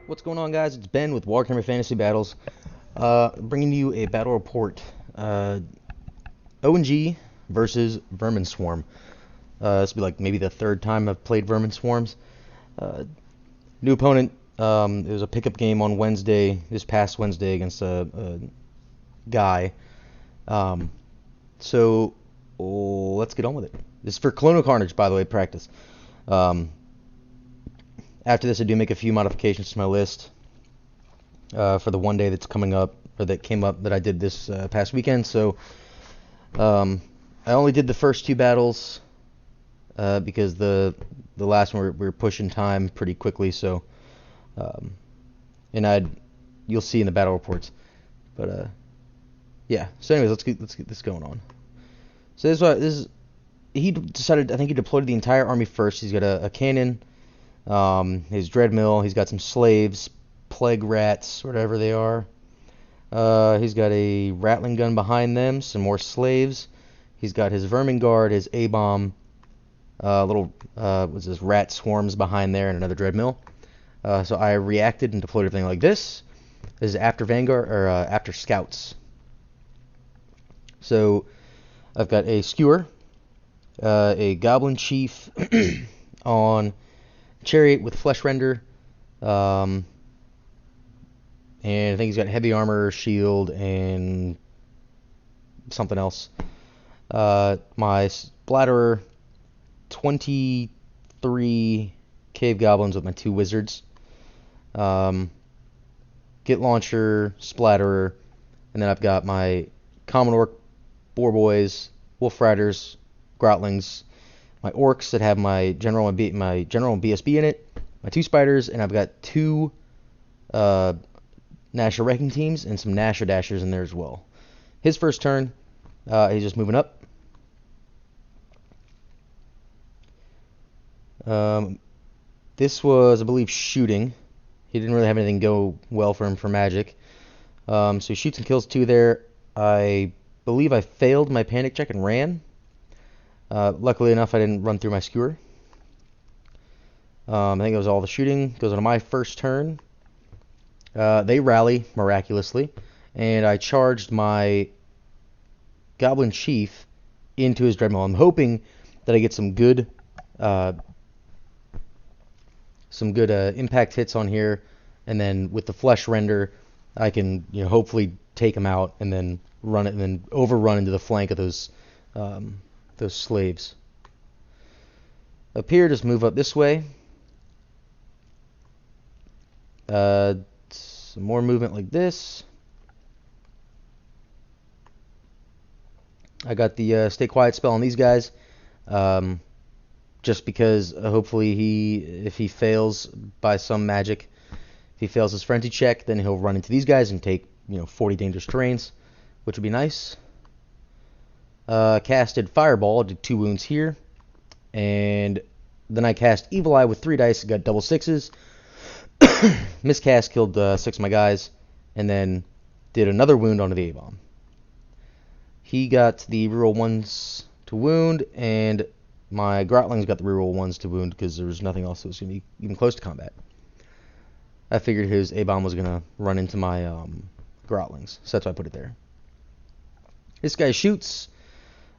What's going on, guys? It's Ben with Warhammer Fantasy Battles, bringing you a battle report. OnG versus Vermin Swarm. This will be like maybe the third time I've played Vermin Swarms. New opponent. It was a pickup game on Wednesday, this past Wednesday, against a guy. So let's get on with it. This is for Colonial Carnage, by the way, practice. After this, I do make a few modifications to my list for the one day that's coming up, or that came up that I did this past weekend. So I only did the first two battles because the last one we were pushing time pretty quickly. So you'll see in the battle reports. But yeah. So anyways, let's get this going on. So he decided. I think he deployed the entire army first. He's got a cannon. His dreadmill, he's got some slaves, plague rats, whatever they are. He's got a rattling gun behind them, some more slaves. He's got his vermin guard, his A-bomb, what's this, rat swarms behind there, and another dreadmill. So I reacted and deployed everything like this. This is after Vanguard, or after Scouts. So I've got a Skewer, a Goblin Chief on Chariot with Flesh Render, and I think he's got heavy armor, shield, and something else. My Splatterer, 23 Cave Goblins with my two Wizards, Git Launcher, Splatterer, and then I've got my Common Orc, Boar Boys, Wolf Riders, Grotlings, my Orcs that have my General and BSB in it, my two Spiders, and I've got two Nasher Wrecking Teams and some Nasher Dashers in there as well. His first turn, he's just moving up. This was, I believe, shooting. He didn't really have anything go well for him for magic. So he shoots and kills two there. I believe I failed my panic check and ran. Luckily enough, I didn't run through my Skewer. I think it was all the shooting. Goes on to my first turn. They rally, miraculously, and I charged my Goblin Chief into his Dreadmill. I'm hoping that I get some good impact hits on here, and then with the Flesh Render, I can hopefully take him out and then run it, and then overrun into the flank of those slaves. Up here, just move up this way. Some more movement like this. I got the Stay Quiet spell on these guys, just because hopefully if he fails by some magic, if he fails his frenzy check, then he'll run into these guys and take 40 dangerous terrains, which would be nice. Casted Fireball, did 2 wounds here, and then I cast Evil Eye with 3 dice, got double 6s. Miscast, killed 6 of my guys, and then did another wound onto the A-bomb. He got the reroll 1s to wound, and my Grotlings got the reroll 1s to wound because there was nothing else that was going to be even close to combat. I figured his A-bomb was going to run into my Grotlings, so that's why I put it there. This guy shoots.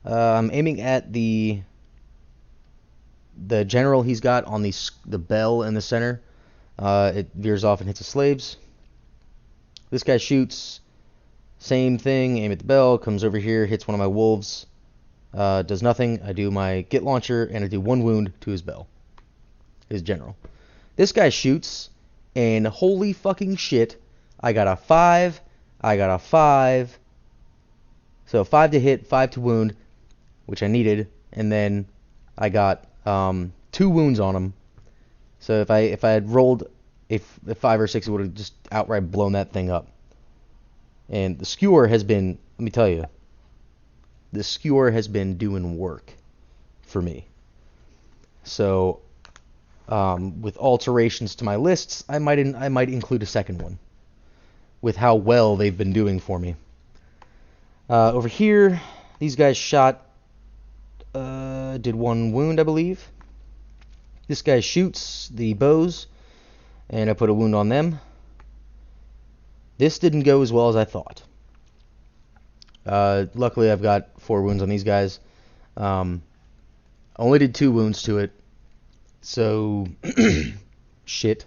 I'm aiming at the general he's got on the bell in the center. It veers off and hits the slaves. This guy shoots. Same thing, aim at the bell, comes over here, hits one of my wolves. Does nothing. I do my Git Launcher, and I do 1 wound to his bell. His general. This guy shoots, and holy fucking shit, I got a 5. I got a 5. So 5 to hit, 5 to wound, which I needed, and then I got 2 wounds on him. So if I had rolled a 5 or 6, it would have just outright blown that thing up. And the Skewer has been, let me tell you, the Skewer has been doing work for me. So with alterations to my lists, I might include a second one with how well they've been doing for me. Over here, these guys shot, did 1 wound, I believe. This guy shoots the bows. and I put a wound on them. This didn't go as well as I thought. Luckily, I've got 4 wounds on these guys. Only did 2 wounds to it, so shit.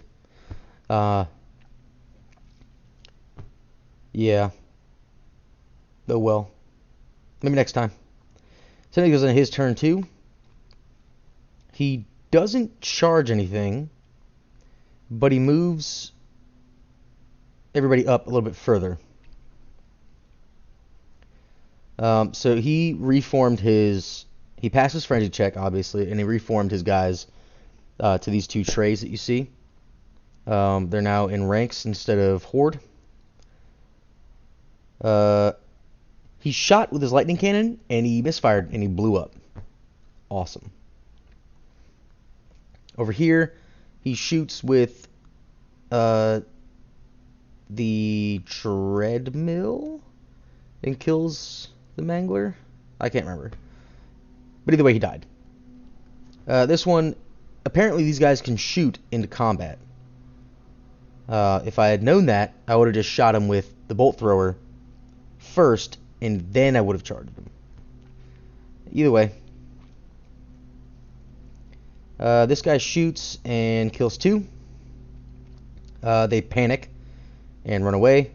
Yeah. Oh well. Maybe next time. So he goes on his turn too. He doesn't charge anything, but he moves everybody up a little bit further. So he reformed his... He passed his frenzy check, obviously, and he reformed his guys to these 2 trays that you see. They're now in ranks instead of horde. He shot with his lightning cannon, and he misfired, and he blew up. Awesome. Over here, he shoots with the treadmill and kills the mangler. I can't remember. But either way, he died. This one, apparently these guys can shoot into combat. If I had known that, I would have just shot him with the bolt thrower first, and then I would have charged him. Either way. This guy shoots and kills 2. They panic and run away,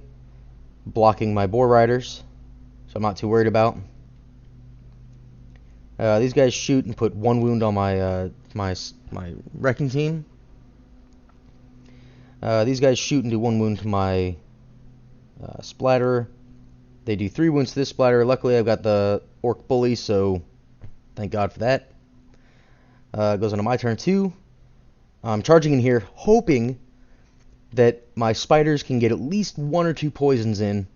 blocking my boar riders, so I'm not too worried about. These guys shoot and put 1 wound on my my wrecking team. These guys shoot and do 1 wound to my splatterer. They do 3 wounds to this splatterer. Luckily, I've got the orc bully, so thank God for that. Goes on to my turn too. I'm charging in here, hoping that my spiders can get at least 1 or 2 poisons in,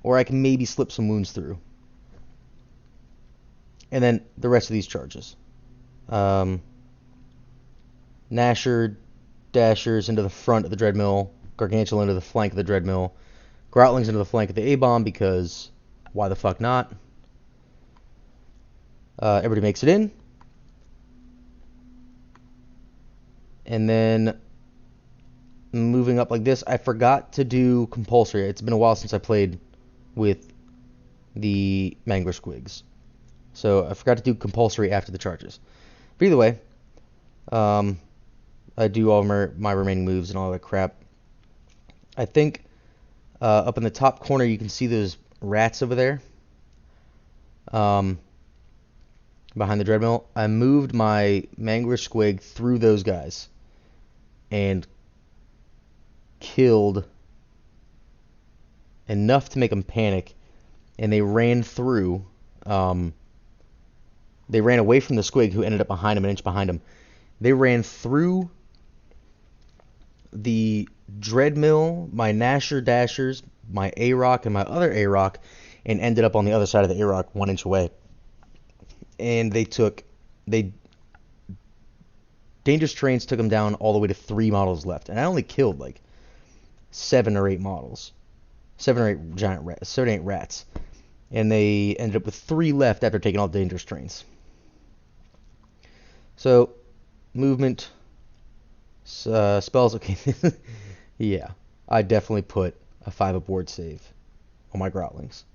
or I can maybe slip some wounds through. And then the rest of these charges. Gnasher, Dashers into the front of the Dreadmill, Gargantuan into the flank of the Dreadmill, Groutlings into the flank of the A-Bomb, because why the fuck not? Everybody makes it in. And then moving up like this, I forgot to do compulsory. It's been a while since I played with the Mangler Squigs. So I forgot to do compulsory after the charges. But either way, I do all my remaining moves and all that crap. I think up in the top corner you can see those rats over there. Behind the Dreadmill. I moved my Mangler Squig through those guys and killed enough to make them panic, and they ran through. They ran away from the Squig, who ended up behind him, an inch behind him. They ran through the Dreadmill, my Gnasher Dashers, my A-Rock, and my other A-Rock, and ended up on the other side of the A-Rock, 1 inch away. And Dangerous Terrains took them down all the way to 3 models left. And I only killed like 7 or 8 models. 7 or 8 giant rats. 7 or 8 rats. And they ended up with 3 left after taking all the Dangerous Terrains. So, movement, spells, okay. Yeah, I definitely put a 5 aboard save on my Groutlings,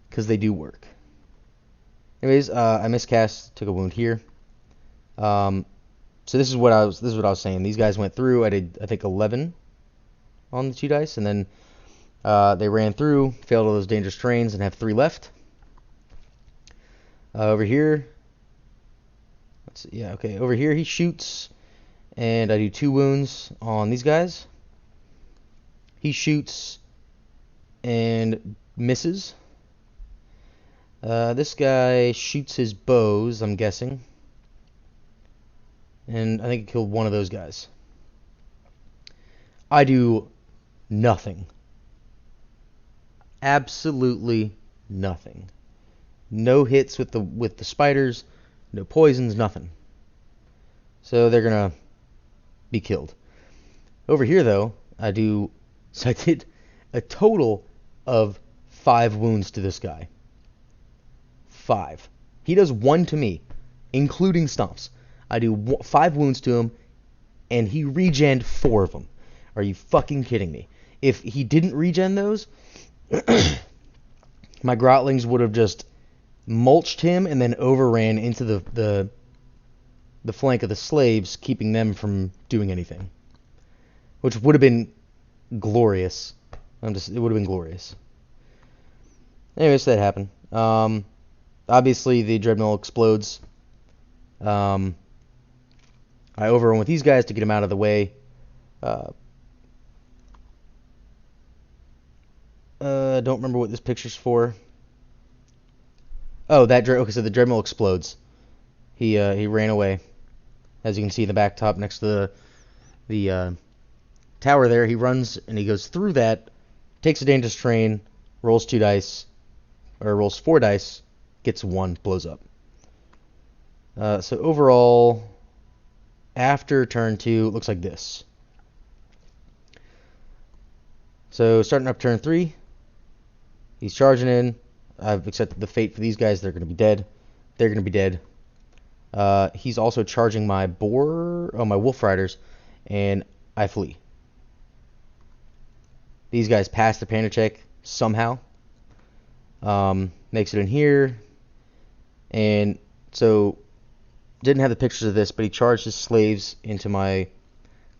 because they do work. Anyways, I miscast, took a wound here. So this is what I was saying. These guys went through. I did, I think, 11 on the 2 dice, and then they ran through, failed all those Dangerous Terrains, and have 3 left. Over here, let's see, yeah, okay. Over here, he shoots, and I do 2 wounds on these guys. He shoots and misses. This guy shoots his bows, I'm guessing. And I think he killed 1 of those guys. I do nothing. Absolutely nothing. No hits with the spiders, no poisons, nothing. So they're gonna be killed. Over here though, I did a total of 5 wounds to this guy. 5. He does 1 to me, including stomps. I do 5 wounds to him, and he regened 4 of them. Are you fucking kidding me? If he didn't regen those, my Grotlings would have just mulched him and then overran into the flank of the slaves, keeping them from doing anything, which would have been glorious. It would have been glorious. Anyways, that happened. Obviously, the Dreadmill explodes. I overrun with these guys to get him out of the way. Don't remember what this picture's for. Oh, okay, so the Dreadmill explodes. He ran away. As you can see in the back top next to the tower there, he runs and he goes through that, takes a dangerous train, rolls 2 dice, or rolls 4 dice, gets 1, blows up. So overall, after turn 2, it looks like this. So starting up turn 3, he's charging in. I've accepted the fate for these guys. They're going to be dead. They're going to be dead. He's also charging my my Wolf Riders, and I flee. These guys pass the panic check somehow. Makes it in here. And so, didn't have the pictures of this, but he charged his slaves into my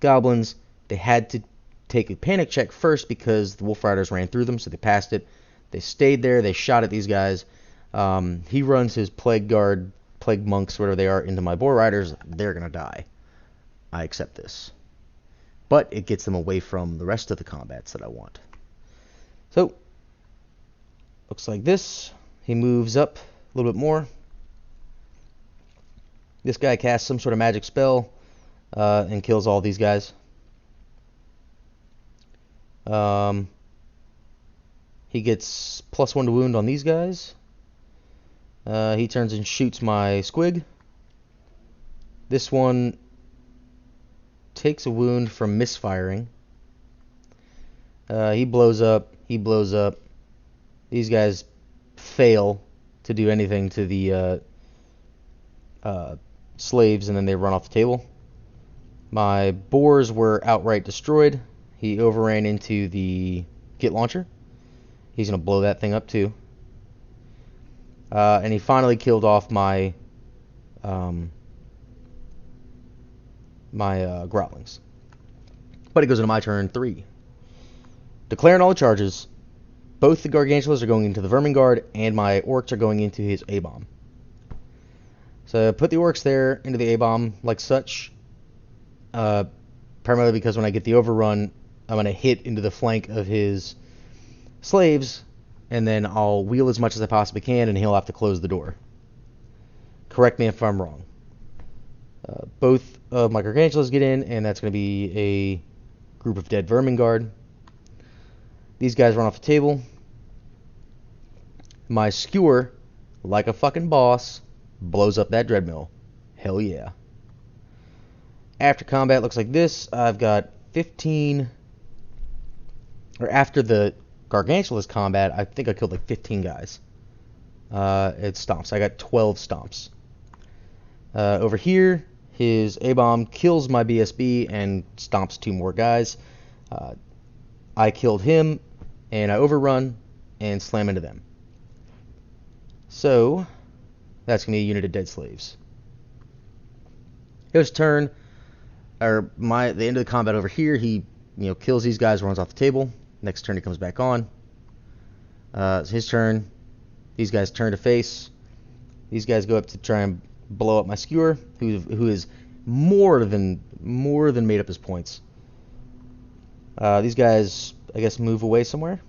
goblins. They had to take a panic check first because the Wolf Riders ran through them, so they passed it. They stayed there. They shot at these guys. He runs his Plague Guard, Plague Monks, whatever they are, into my Boar Riders. They're going to die. I accept this. But it gets them away from the rest of the combats that I want. So, looks like this. He moves up a little bit more. This guy casts some sort of magic spell and kills all these guys. He gets +1 to wound on these guys. He turns and shoots my squig. This one takes a wound from misfiring. He blows up. He blows up. These guys fail to do anything to the slaves, and then they run off the table. My boars were outright destroyed. He overran into the Git launcher. He's going to blow that thing up too. And he finally killed off my Grotlings. But it goes into my turn 3. Declaring all the charges. Both the Gargantulas are going into the Vermin Guard, and my Orcs are going into his A-Bomb. So I put the Orcs there into the A-Bomb like such. Primarily because when I get the overrun, I'm going to hit into the flank of his slaves, and then I'll wheel as much as I possibly can, and he'll have to close the door. Correct me if I'm wrong. Both of my Gargantulas get in, and that's going to be a group of dead Vermin Guard. These guys run off the table. My Skewer, like a fucking boss, blows up that Dreadmill. Hell yeah. After combat looks like this. I've got 15... Or after the Gargantulas combat, I think I killed like 15 guys. It stomps. I got 12 stomps. Over here, his A-Bomb kills my BSB and stomps 2 more guys. I killed him, and I overrun and slam into them. So, that's going to be a unit of dead slaves. His turn, or the end of the combat over here, he kills these guys, runs off the table. Next turn he comes back on. It's his turn. These guys turn to face. These guys go up to try and blow up my Skewer, who is more than made up his points. These guys, I guess, move away somewhere.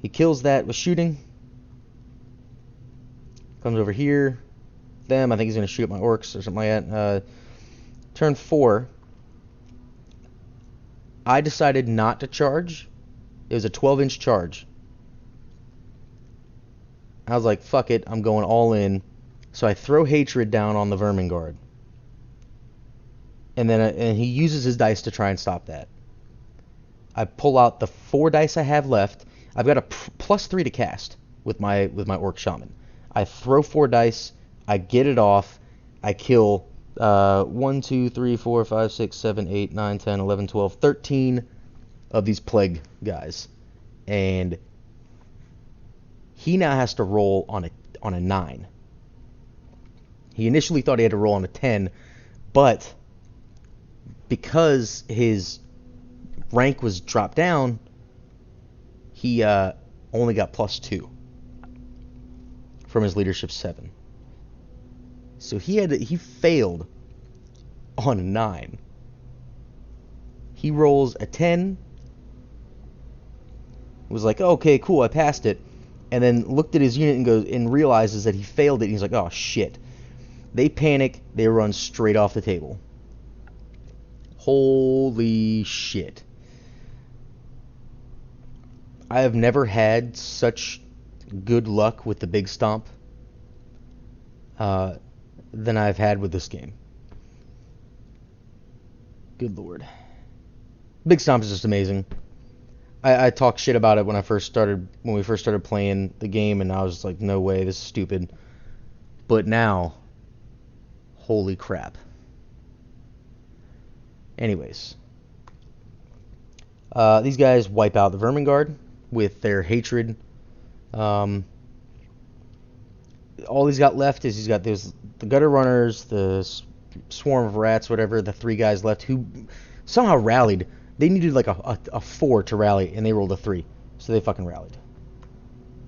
He kills that with shooting. Comes over here. I think he's going to shoot at my Orcs or something like that. Turn 4. I decided not to charge. It was a 12-inch charge. I was like, fuck it, I'm going all in. So I throw Hatred down on the Vermin Guard. And he uses his dice to try and stop that. I pull out the 4 dice I have left. I've got a +3 to cast with my Orc Shaman. I throw 4 dice. I get it off. I kill 1, 2, 3, 4, 5, 6, 7, 8, 9, 10, 11, 12, 13 of these plague guys. And he now has to roll on a 9. He initially thought he had to roll on a 10, but because his rank was dropped down, he only got +2 from his leadership 7. So he failed on a 9. He rolls a 10. Was like, okay, cool, I passed it, and then looked at his unit and realizes that he failed it. And he's like, oh shit. They panic. They run straight off the table. Holy shit. I have never had such good luck with the big stomp than I've had with this game. Good lord. Big stomp is just amazing. I talked shit about it when we first started playing the game, and I was like, no way, this is stupid. But now, holy crap. Anyways, these guys wipe out the Vermin Guard with their hatred. All he's got left is the Gutter Runners, the Swarm of Rats, whatever, the 3 guys left who somehow rallied. They needed like a 4 to rally, and they rolled a 3. So they fucking rallied.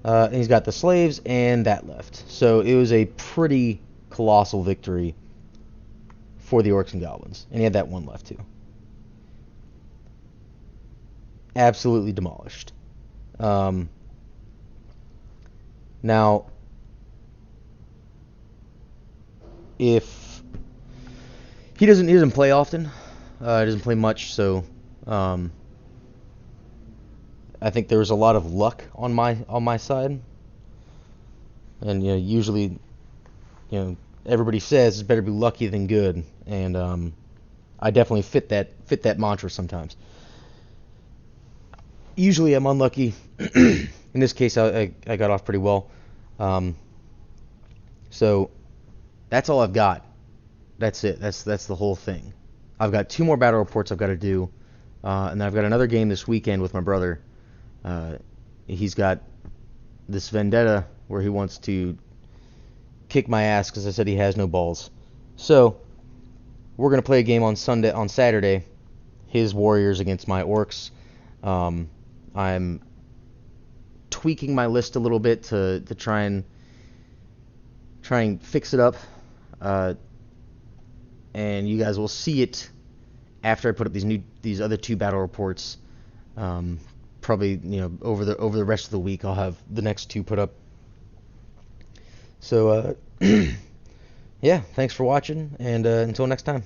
And he's got the slaves and that left. So it was a pretty colossal victory for the Orcs and Goblins. And he had that 1 left too. Absolutely demolished. Now, if he doesn't play often, he doesn't play much, so I think there was a lot of luck on my side, and usually, everybody says it's better be lucky than good, and I definitely fit that mantra sometimes. Usually I'm unlucky. In this case, I got off pretty well. So that's all I've got. That's it. That's the whole thing. I've got 2 more battle reports I've got to do, and then I've got another game this weekend with my brother. He's got this vendetta where he wants to kick my ass because I said he has no balls. So we're gonna play a game on Saturday. His warriors against my orcs. I'm tweaking my list a little bit to try and fix it up. And you guys will see it after I put up these other 2 battle reports. Probably over the rest of the week I'll have the next 2 put up. So yeah, thanks for watching, and until next time.